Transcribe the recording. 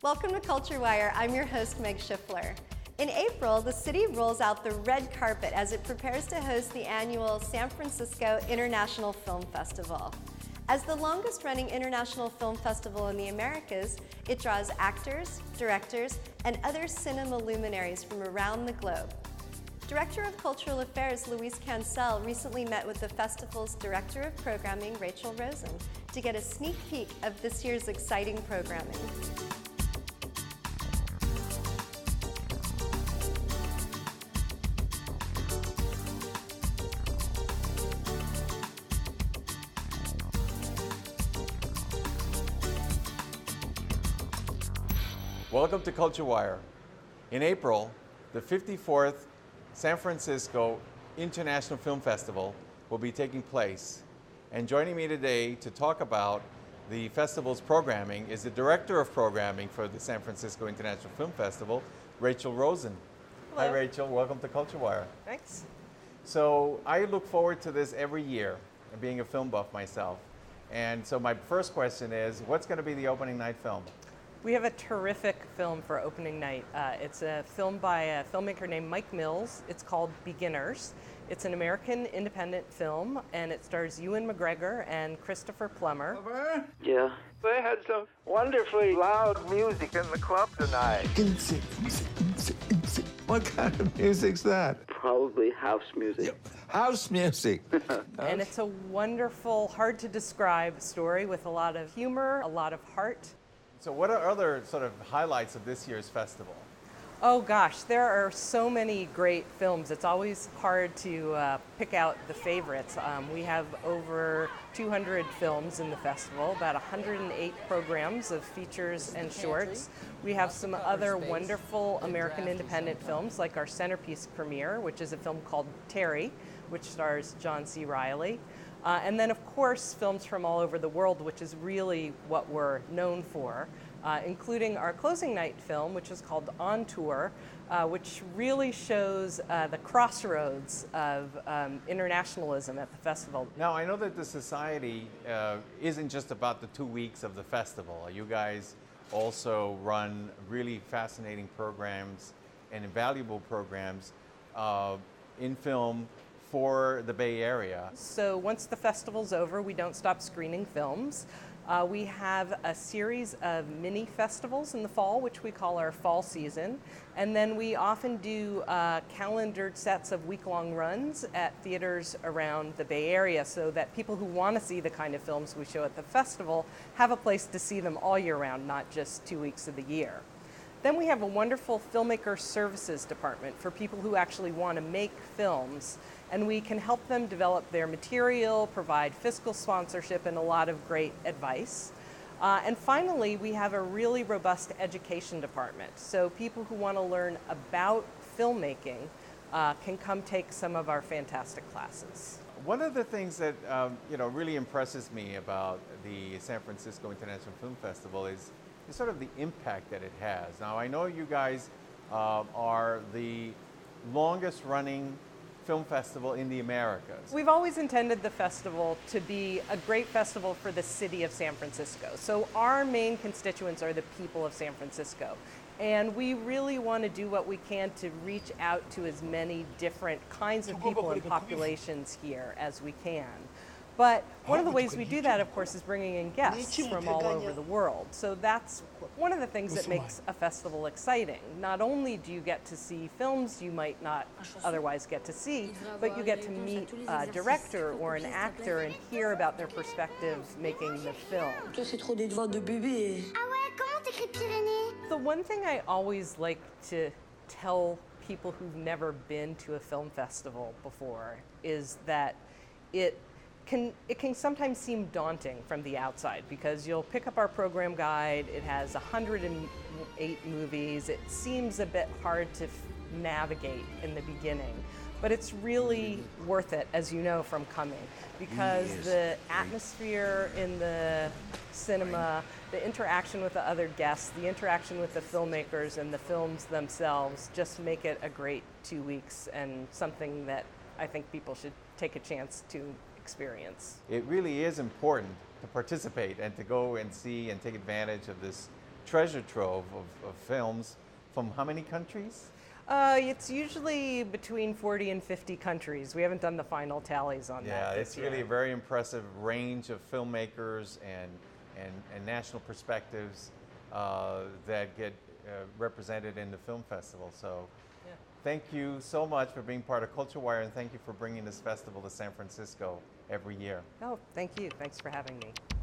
Welcome to Culture Wire. I'm your host, Meg Schiffler. In April, the city rolls out the red carpet as it prepares to host the annual San Francisco International Film Festival. As the longest-running international film festival in the Americas, it draws actors, directors, and other cinema luminaries from around the globe. Director of Cultural Affairs Luis Cancel recently met with the festival's Director of Programming, Rachel Rosen, to get a sneak peek of this year's exciting programming. Welcome to Culture Wire. In April, the 54th San Francisco International Film Festival will be taking place. And joining me today to talk about the festival's programming is the Director of Programming for the San Francisco International Film Festival, Rachel Rosen. Hello. Hi Rachel, welcome to Culture Wire. Thanks. So I look forward to this every year, being a film buff myself. And so my first question is, what's going to be the opening night film? We have a terrific film for opening night. It's a film by a filmmaker named Mike Mills. It's called Beginners. It's an American independent film, and it stars Ewan McGregor and Christopher Plummer. Yeah. They had some wonderfully loud music in the club tonight. What kind of music's that? Probably house music. House music. And it's a wonderful, hard to describe story with a lot of humor, a lot of heart. So what are other sort of highlights of this year's festival? Oh gosh, there are so many great films. It's always hard to pick out the favorites. We have over 200 films in the festival, about 108 programs of features and shorts. We have some other wonderful American independent films, like our centerpiece premiere, which is a film called Terry, which stars John C. Reilly. And then, of course, films from all over the world, which is really what we're known for, including our closing night film, which is called On Tour, which really shows the crossroads of internationalism at the festival. Now, I know that the society isn't just about the 2 weeks of the festival. You guys also run really fascinating programs and invaluable programs in film for the Bay Area. So once the festival's over, we don't stop screening films. We have a series of mini festivals in the fall, which we call our fall season. And then we often do calendared sets of week-long runs at theaters around the Bay Area so that people who want to see the kind of films we show at the festival have a place to see them all year round, not just 2 weeks of the year. Then we have a wonderful filmmaker services department for people who actually want to make films, and we can help them develop their material, provide fiscal sponsorship, and a lot of great advice. And finally, we have a really robust education department. So people who want to learn about filmmaking can come take some of our fantastic classes. One of the things that really impresses me about the San Francisco International Film Festival is sort of the impact that it has. Now, I know you guys are the longest running film festival in the Americas. We've always intended the festival to be a great festival for the city of San Francisco. So our main constituents are the people of San Francisco. And we really want to do what we can to reach out to as many different kinds of people and populations here as we can. But one of the ways we do that, of course, is bringing in guests from all over the world. So that's one of the things that makes a festival exciting. Not only do you get to see films you might not otherwise get to see, but you get to meet a director or an actor and hear about their perspective making the film. The one thing I always like to tell people who've never been to a film festival before is that it can sometimes seem daunting from the outside because you'll pick up our program guide, it has 108 movies, it seems a bit hard to navigate in the beginning, but it's really worth it, as you know from coming, because the atmosphere in the cinema, the interaction with the other guests, the interaction with the filmmakers and the films themselves just make it a great 2 weeks and something that I think people should take a chance to experience. It really is important to participate and to go and see and take advantage of this treasure trove of films from how many countries? It's usually between 40 and 50 countries. We haven't done the final tallies on that. Yeah, this it's really year. a very impressive range of filmmakers and national perspectives that get represented in the film festival. So thank you so much for being part of Culture Wire, and thank you for bringing this festival to San Francisco every year. Oh, thank you. Thanks for having me.